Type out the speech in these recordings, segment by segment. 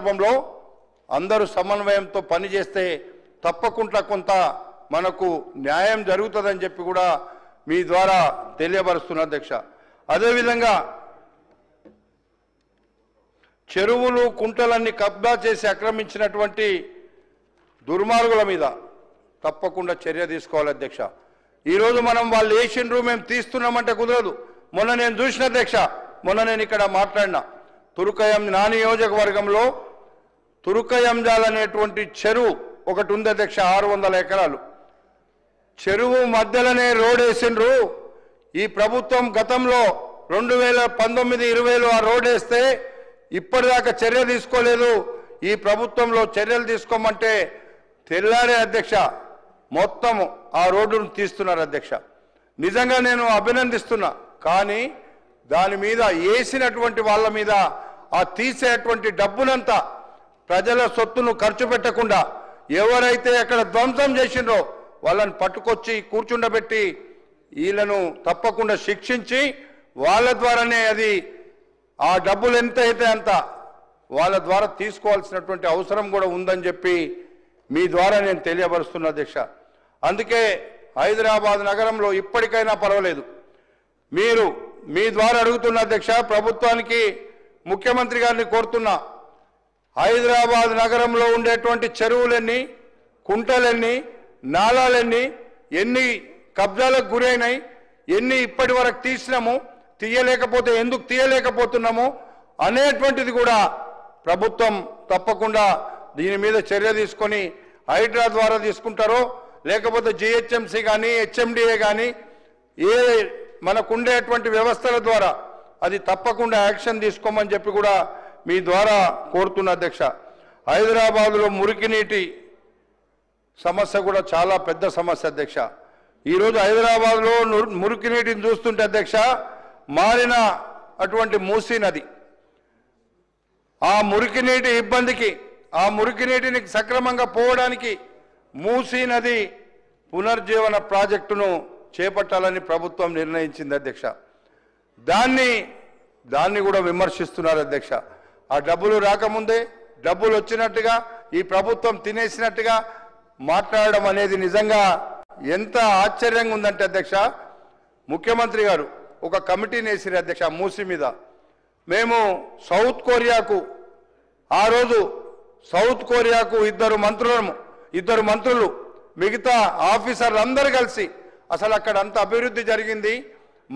సందర్భంలో అందరూ సమన్వయంతో పనిచేస్తే తప్పకుండా కొంత మనకు న్యాయం జరుగుతుందని చెప్పి కూడా మీ ద్వారా తెలియపరుస్తున్నా అధ్యక్ష. అదేవిధంగా చెరువులు కుంటలన్నీ కబ్జా చేసి ఆక్రమించినటువంటి దుర్మార్గుల మీద తప్పకుండా చర్య తీసుకోవాలి అధ్యక్ష. ఈరోజు మనం వాళ్ళు వేసిండ్రు మేము తీస్తున్నామంటే కుదరదు. మొన్న నేను చూసిన అధ్యక్ష, మొన్న నేను ఇక్కడ మాట్లాడినా తురుకయం నా నియోజకవర్గంలో తురుకయంజాల్ అనేటువంటి చెరువు ఒకటి ఉంది అధ్యక్ష. 600 ఎకరాలు చెరువు మధ్యలోనే రోడ్ వేసిండ్రు. ఈ ప్రభుత్వం గతంలో 2019-20లో ఆ రోడ్ వేస్తే ఇప్పటిదాకా చర్య తీసుకోలేదు. ఈ ప్రభుత్వంలో చర్యలు తీసుకోమంటే తెల్లారే అధ్యక్ష మొత్తం ఆ రోడ్డును తీస్తున్నారు అధ్యక్ష. నిజంగా నేను అభినందిస్తున్నా. కానీ దాని మీద వేసినటువంటి వాళ్ళ మీద ఆ తీసేటువంటి డబ్బునంతా ప్రజల సొత్తును ఖర్చు పెట్టకుండా ఎవరైతే అక్కడ ధ్వంసం చేసిండ్రో వాళ్ళని పట్టుకొచ్చి కూర్చుండబెట్టి వీళ్ళను తప్పకుండా శిక్షించి వాళ్ళ ద్వారానే అది ఆ డబ్బులు ఎంత అయితే అంత వాళ్ళ ద్వారా తీసుకోవాల్సినటువంటి అవసరం కూడా ఉందని చెప్పి మీ ద్వారా నేను తెలియపరుస్తున్నా అధ్యక్ష. అందుకే హైదరాబాద్ నగరంలో ఇప్పటికైనా పర్వాలేదు, మీరు మీ ద్వారా అడుగుతున్న అధ్యక్ష, ప్రభుత్వానికి ముఖ్యమంత్రి గారిని కోరుతున్నా, హైదరాబాద్ నగరంలో ఉండేటువంటి చెరువులన్నీ, కుంటలన్నీ, నాలాలన్నీ ఎన్ని కబ్జాలకు గురైనాయి, ఎన్ని ఇప్పటి వరకు తీసినాము, తీయలేకపోతే ఎందుకు తీయలేకపోతున్నాము అనేటువంటిది కూడా ప్రభుత్వం తప్పకుండా దీని మీద చర్య తీసుకొని హైడ్రా ద్వారా తీసుకుంటారో లేకపోతే జిహెచ్ఎంసీ కానీ హెచ్ఎండిఏ కానీ ఏ మనకుండేటువంటి వ్యవస్థల ద్వారా అది తప్పకుండా యాక్షన్ తీసుకోమని చెప్పి కూడా మీ ద్వారా కోరుతున్న అధ్యక్ష. హైదరాబాద్లో మురికి నీటి సమస్య కూడా చాలా పెద్ద సమస్య అధ్యక్ష. ఈరోజు హైదరాబాద్లో మురికి నీటిని చూస్తుంటే అధ్యక్ష, మారిన అటువంటి మూసీ నది, ఆ మురికి నీటి ఇబ్బందికి, ఆ మురికి నీటిని సక్రమంగా పోవడానికి మూసీ నది పునర్జీవన ప్రాజెక్టును చేపట్టాలని ప్రభుత్వం నిర్ణయించింది అధ్యక్ష. దాన్ని కూడా విమర్శిస్తున్నారు అధ్యక్ష. ఆ డబ్బులు రాకముందే డబ్బులు వచ్చినట్టుగా ఈ ప్రభుత్వం తినేసినట్టుగా మాట్లాడడం అనేది నిజంగా ఎంత ఆశ్చర్యంగా ఉందంటే అధ్యక్ష, ముఖ్యమంత్రి గారు ఒక కమిటీని వేసిరు అధ్యక్ష మూసీ మీద. మేము సౌత్ కొరియాకు ఆ రోజు సౌత్ కొరియాకు ఇద్దరు మంత్రులు మిగతా ఆఫీసర్లు అందరూ కలిసి అసలు అక్కడ అంత అభివృద్ధి జరిగింది,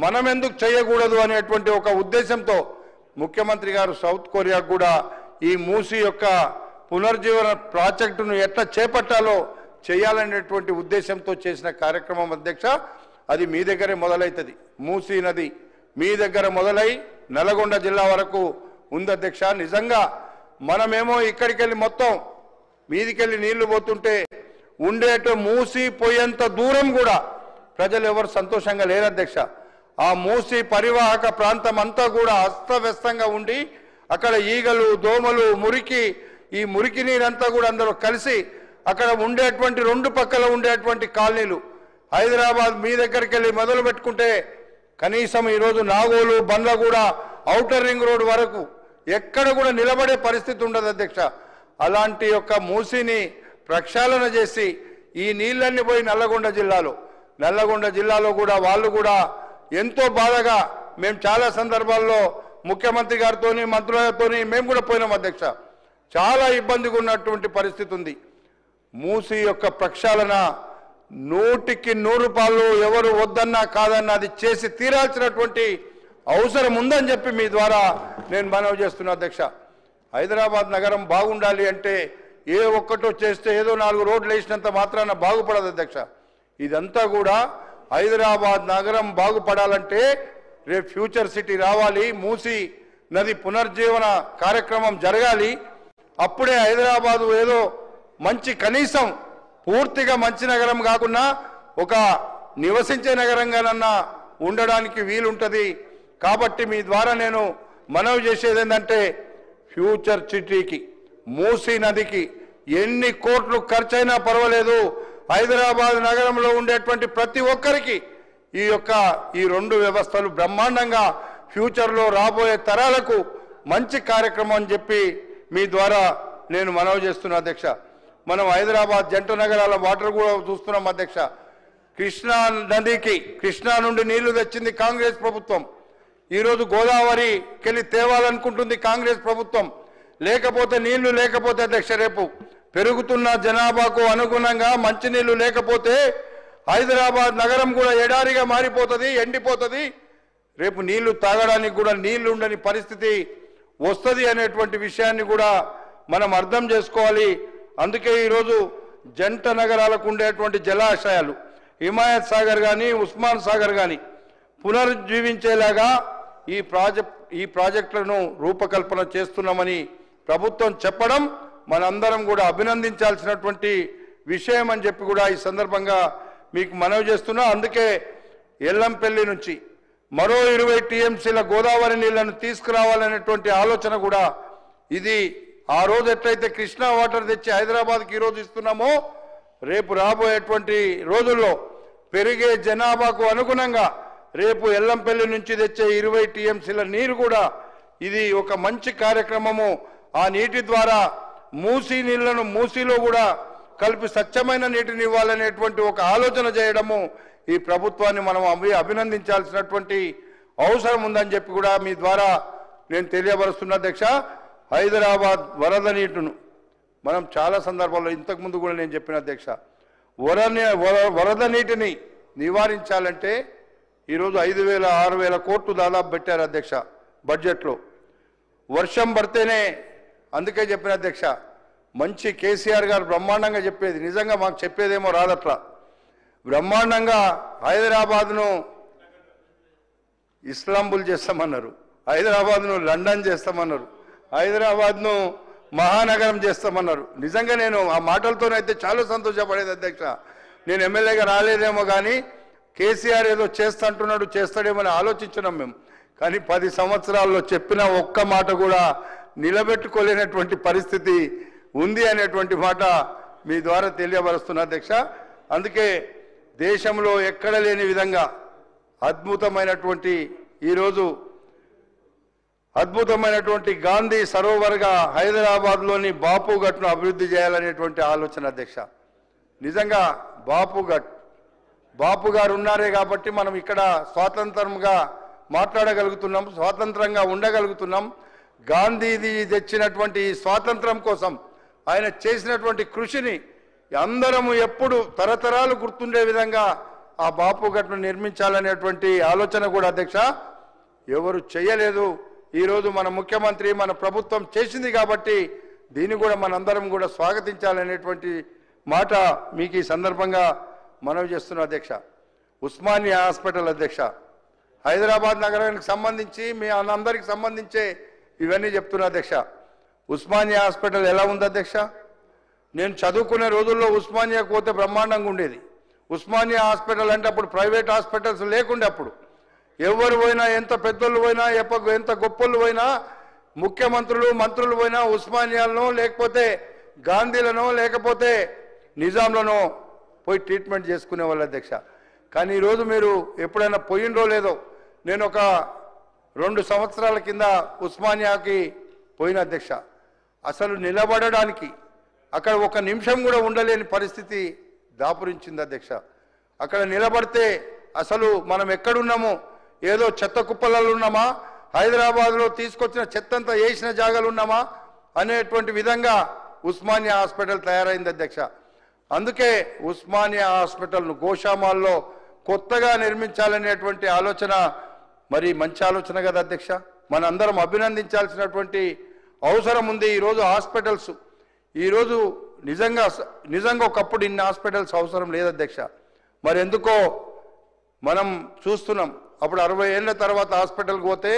మనం ఎందుకు చేయకూడదు అనేటువంటి ఒక ఉద్దేశంతో ముఖ్యమంత్రి గారు సౌత్ కొరియాకు కూడా ఈ మూసీ యొక్క పునర్జీవన ప్రాజెక్టును ఎట్లా చేపట్టాలో చేయాలనేటువంటి ఉద్దేశంతో చేసిన కార్యక్రమం అధ్యక్ష. అది మీ దగ్గరే మొదలవుతుంది. మూసీ నది మీ దగ్గర మొదలై నల్గొండ జిల్లా వరకు ఉంది అధ్యక్ష. నిజంగా మనమేమో ఇక్కడికి వెళ్ళి మొత్తం మీదికెళ్ళి నీళ్లు పోతుంటే ఉండేట మూసీ పోయేంత దూరం కూడా ప్రజలు ఎవరు సంతోషంగా లేరు అధ్యక్ష. ఆ మూసీ పరివాహక ప్రాంతం అంతా కూడా అస్తవ్యస్తంగా ఉండి అక్కడ ఈగలు, దోమలు, ఈ మురికి నీరంతా కూడా అందరూ కలిసి అక్కడ ఉండేటువంటి రెండు పక్కల ఉండేటువంటి కాలనీలు, హైదరాబాద్ మీ దగ్గరికి వెళ్ళి మొదలు పెట్టుకుంటే కనీసం ఈరోజు Nagole, Bandlaguda, outer ring road వరకు ఎక్కడ కూడా నిలబడే పరిస్థితి ఉండదు అధ్యక్ష. అలాంటి యొక్క మూసీని ప్రక్షాళన చేసి ఈ నీళ్ళన్ని పోయి నల్లగొండ జిల్లాలో కూడా వాళ్ళు కూడా ఎంతో బాధగా, మేము చాలా సందర్భాల్లో ముఖ్యమంత్రి గారితో మంత్రులతో మేము కూడా పోయినాం అధ్యక్ష. చాలా ఇబ్బందిగా ఉన్నటువంటి పరిస్థితి ఉంది. మూసీ యొక్క ప్రక్షాళన 100కి 100 ఎవరు వద్దన్నా కాదన్నా అది చేసి తీరాల్సినటువంటి అవసరం ఉందని చెప్పి మీ ద్వారా నేను మనవి చేస్తున్నా అధ్యక్ష. హైదరాబాద్ నగరం బాగుండాలి అంటే ఏ ఒక్కటో చేస్తే ఏదో 4 రోడ్లు వేసినంత మాత్రాన బాగుపడదు అధ్యక్ష. ఇదంతా కూడా హైదరాబాద్ నగరం బాగుపడాలంటే రేపు ఫ్యూచర్ సిటీ రావాలి, మూసీ నది పునర్జీవన కార్యక్రమం జరగాలి. అప్పుడే హైదరాబాదు ఏదో మంచి, కనీసం పూర్తిగా మంచి నగరం కాకుండా ఒక నివసించే నగరంగానన్నా ఉండడానికి వీలుంటుంది. కాబట్టి మీ ద్వారా నేను మనవి చేసేది ఏంటంటే ఫ్యూచర్ సిటీకి, మూసీ నదికి ఎన్ని కోట్లు ఖర్చైనా పర్వాలేదు, హైదరాబాద్ నగరంలో ఉండేటువంటి ప్రతి ఒక్కరికి ఈ 2 వ్యవస్థలు బ్రహ్మాండంగా ఫ్యూచర్లో రాబోయే తరాలకు మంచి కార్యక్రమం అని చెప్పి మీ ద్వారా నేను మనవి చేస్తున్నా అధ్యక్ష. మనం హైదరాబాద్ జంట నగరాల వాటర్ కూడా చూస్తున్నాం అధ్యక్ష. కృష్ణా నదికి కృష్ణా నుండి నీళ్లు తెచ్చింది కాంగ్రెస్ ప్రభుత్వం. ఈరోజు గోదావరికెళ్ళి తేవాలనుకుంటుంది కాంగ్రెస్ ప్రభుత్వం. లేకపోతే నీళ్లు లేకపోతే అధ్యక్ష రేపు పెరుగుతున్న జనాభాకు అనుగుణంగా మంచినీళ్లు లేకపోతే హైదరాబాద్ నగరం కూడా ఎడారిగా మారిపోతుంది, ఎండిపోతుంది. రేపు నీళ్లు తాగడానికి కూడా నీళ్లు ఉండని పరిస్థితి వస్తుంది అనేటువంటి విషయాన్ని కూడా మనం అర్థం చేసుకోవాలి. అందుకే ఈరోజు జంట నగరాలకు ఉండేటువంటి జలాశయాలు హిమాయత్ సాగర్ కానీ ఉస్మాన్ సాగర్ కానీ పునరుజ్జీవించేలాగా ఈ ప్రాజెక్టులను రూపకల్పన చేస్తున్నామని ప్రభుత్వం చెప్పడం మనందరం కూడా అభినందించాల్సినటువంటి విషయం అని చెప్పి కూడా ఈ సందర్భంగా మీకు మనవి చేస్తున్నా. అందుకే ఎల్లంపల్లి నుంచి మరో 20 టీఎంసీల గోదావరి నీళ్లను తీసుకురావాలనేటువంటి ఆలోచన కూడా ఇది ఆ రోజు ఎట్లయితే కృష్ణా వాటర్ తెచ్చి హైదరాబాద్కి ఈరోజు ఇస్తున్నామో రేపు రాబోయేటువంటి రోజుల్లో పెరిగే జనాభాకు అనుగుణంగా రేపు ఎల్లంపల్లి నుంచి తెచ్చే 20 టీఎంసీల నీరు కూడా ఇది ఒక మంచి కార్యక్రమము. ఆ నీటి ద్వారా మూసీ నీళ్లను మూసీలో కూడా కలిపి స్వచ్ఛమైన నీటిని ఇవ్వాలనేటువంటి ఒక ఆలోచన చేయడము ఈ ప్రభుత్వాన్ని మనం అభినందించాల్సినటువంటి అవసరం ఉందని చెప్పి కూడా మీ ద్వారా నేను తెలియపరుస్తున్నా అధ్యక్ష. హైదరాబాద్ వరద నీటిను మనం చాలా సందర్భాల్లో ఇంతకుముందు కూడా నేను చెప్పిన అధ్యక్ష, వరద నీటిని నివారించాలంటే ఈరోజు 5,000 6,000 కోట్లు దాదాపు పెట్టారు అధ్యక్ష బడ్జెట్లో. వర్షం పడితేనే అందుకే చెప్పిన అధ్యక్ష, మంచి కేసీఆర్ గారు బ్రహ్మాండంగా చెప్పేది, నిజంగా మాకు చెప్పేదేమో రాదట్లా. బ్రహ్మాండంగా హైదరాబాద్ను ఇస్లాంబుల్ చేస్తామన్నారు, హైదరాబాద్ను లండన్ చేస్తామన్నారు, హైదరాబాద్ను మహానగరం చేస్తామన్నారు. నిజంగా నేను ఆ మాటలతోనైతే చాలా సంతోషపడేది అధ్యక్ష. నేను ఎమ్మెల్యేగా రాలేదేమో కానీ కేసీఆర్ ఏదో చేస్తాంటున్నాడు, చేస్తాడేమో అని ఆలోచించున్నాం మేము. కానీ 10 సంవత్సరాల్లో చెప్పిన ఒక్క మాట కూడా నిలబెట్టుకోలేనటువంటి పరిస్థితి ఉంది అనేటువంటి మాట మీ ద్వారా తెలియపరుస్తున్నా అధ్యక్ష. అందుకే దేశంలో ఎక్కడ లేని విధంగా అద్భుతమైనటువంటి గాంధీ సరోవర్గా హైదరాబాద్లోని బాపుఘట్ను అభివృద్ధి చేయాలనేటువంటి ఆలోచన అధ్యక్ష. నిజంగా బాపు గారు ఉన్నారే కాబట్టి మనం ఇక్కడ స్వాతంత్రంగా మాట్లాడగలుగుతున్నాం, స్వాతంత్రంగా ఉండగలుగుతున్నాం. గాంధీజీ తెచ్చినటువంటి స్వాతంత్రం కోసం ఆయన చేసినటువంటి కృషిని అందరము ఎప్పుడు తరతరాలు గుర్తుండే విధంగా ఆ బాపుఘట్ను నిర్మించాలనేటువంటి ఆలోచన కూడా అధ్యక్ష ఎవరు చేయలేదు. ఈరోజు మన ముఖ్యమంత్రి మన ప్రభుత్వం చేసింది కాబట్టి దీన్ని కూడా మనందరం కూడా స్వాగతించాలనేటువంటి మాట మీకు ఈ సందర్భంగా మనవి చేస్తున్నా అధ్యక్ష. ఉస్మానియా హాస్పిటల్ అధ్యక్ష, హైదరాబాద్ నగరానికి సంబంధించి మీ అందరికి సంబంధించే ఇవన్నీ చెప్తున్నా అధ్యక్ష. ఉస్మానియా హాస్పిటల్ ఎలా ఉంది అధ్యక్ష? నేను చదువుకునే రోజుల్లో ఉస్మానియాకు పోతే బ్రహ్మాండంగా ఉండేది. ఉస్మానియా హాస్పిటల్ అంటే అప్పుడు ప్రైవేట్ హాస్పిటల్స్ లేకుండే. అప్పుడు ఎవరు పోయినా, ఎంత పెద్దోళ్ళు పోయినా, ఎంత గొప్పలు పోయినా, ముఖ్యమంత్రులు మంత్రులు పోయినా ఉస్మానియాలనో లేకపోతే గాంధీలనో లేకపోతే నిజాంలనో పోయి ట్రీట్మెంట్ చేసుకునే వాళ్ళు అధ్యక్ష. కానీ ఈరోజు మీరు ఎప్పుడైనా పోయినరో లేదో, నేను ఒక 2 సంవత్సరాల కింద ఉస్మానియాకి పోయిన అధ్యక్ష. అసలు నిలబడడానికి అక్కడ 1 నిమిషం కూడా ఉండలేని పరిస్థితి దాపురించింది అధ్యక్ష. అక్కడ నిలబడితే అసలు మనం ఎక్కడున్నామో, ఏదో చెత్త కుప్పలలో ఉన్నామా, హైదరాబాద్లో తీసుకొచ్చిన చెత్తంతా వేసిన జాగాలు ఉన్నామా అనేటువంటి విధంగా ఉస్మానియా హాస్పిటల్ తయారైంది అధ్యక్ష. అందుకే ఉస్మానియా హాస్పిటల్ను గోషామాల్లో కొత్తగా నిర్మించాలనేటువంటి ఆలోచన మరి మంచి ఆలోచన కదా అధ్యక్ష. మనందరం అభినందించాల్సినటువంటి అవసరం ఉంది. ఈరోజు హాస్పిటల్స్ ఈరోజు నిజంగా ఒకప్పుడు ఇన్ని హాస్పిటల్స్ అవసరం లేదు అధ్యక్ష. మరి ఎందుకో మనం చూస్తున్నాం. అప్పుడు 60 ఏళ్ళ తర్వాత హాస్పిటల్కి పోతే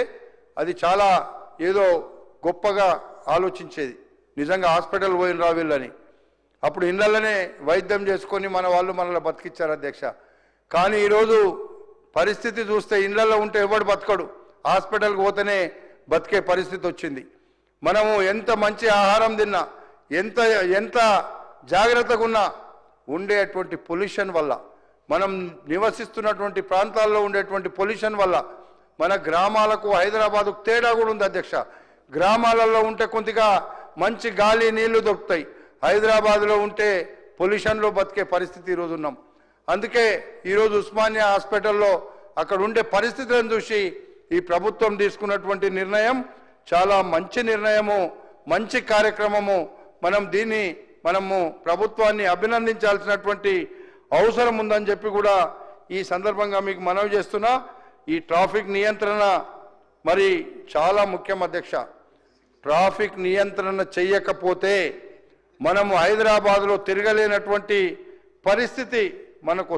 అది చాలా ఏదో గొప్పగా ఆలోచించేది, నిజంగా హాస్పిటల్ పోయిన రావిళ్ళని. అప్పుడు ఇళ్లలోనే వైద్యం చేసుకొని మన వాళ్ళు మనల్ని బతికిచ్చారు అధ్యక్ష. కానీ ఈరోజు పరిస్థితి చూస్తే ఇళ్లలో ఉంటే ఎవడు బతకడు, హాస్పిటల్కి పోతేనే బతికే పరిస్థితి వచ్చింది. మనము ఎంత మంచి ఆహారం తిన్నా, ఎంత జాగ్రత్తగా ఉన్నా ఉండేటువంటి పొల్యూషన్ వల్ల, మనం నివసిస్తున్నటువంటి ప్రాంతాల్లో ఉండేటువంటి పొల్యూషన్ వల్ల మన గ్రామాలకు హైదరాబాదుకు తేడా కూడా ఉంది అధ్యక్ష. గ్రామాలలో ఉంటే కొద్దిగా మంచి గాలి నీళ్లు దొరుకుతాయి. హైదరాబాద్లో ఉంటే పొల్యూషన్లో బతికే పరిస్థితి ఈరోజు ఉన్నాం. అందుకే ఈరోజు ఉస్మానియా హాస్పిటల్లో అక్కడ ఉండే పరిస్థితులను చూసి ఈ ప్రభుత్వం తీసుకున్నటువంటి నిర్ణయం చాలా మంచి నిర్ణయము, మంచి కార్యక్రమము. మనము ప్రభుత్వాన్ని అభినందించాల్సినటువంటి అవసరం ఉందని చెప్పి కూడా ఈ సందర్భంగా మీకు మనవి చేస్తున్నా. ఈ ట్రాఫిక్ నియంత్రణ మరి చాలా ముఖ్యం అధ్యక్ష. ట్రాఫిక్ నియంత్రణ చేయకపోతే మనము హైదరాబాద్లో తిరగలేనటువంటి పరిస్థితి మనకు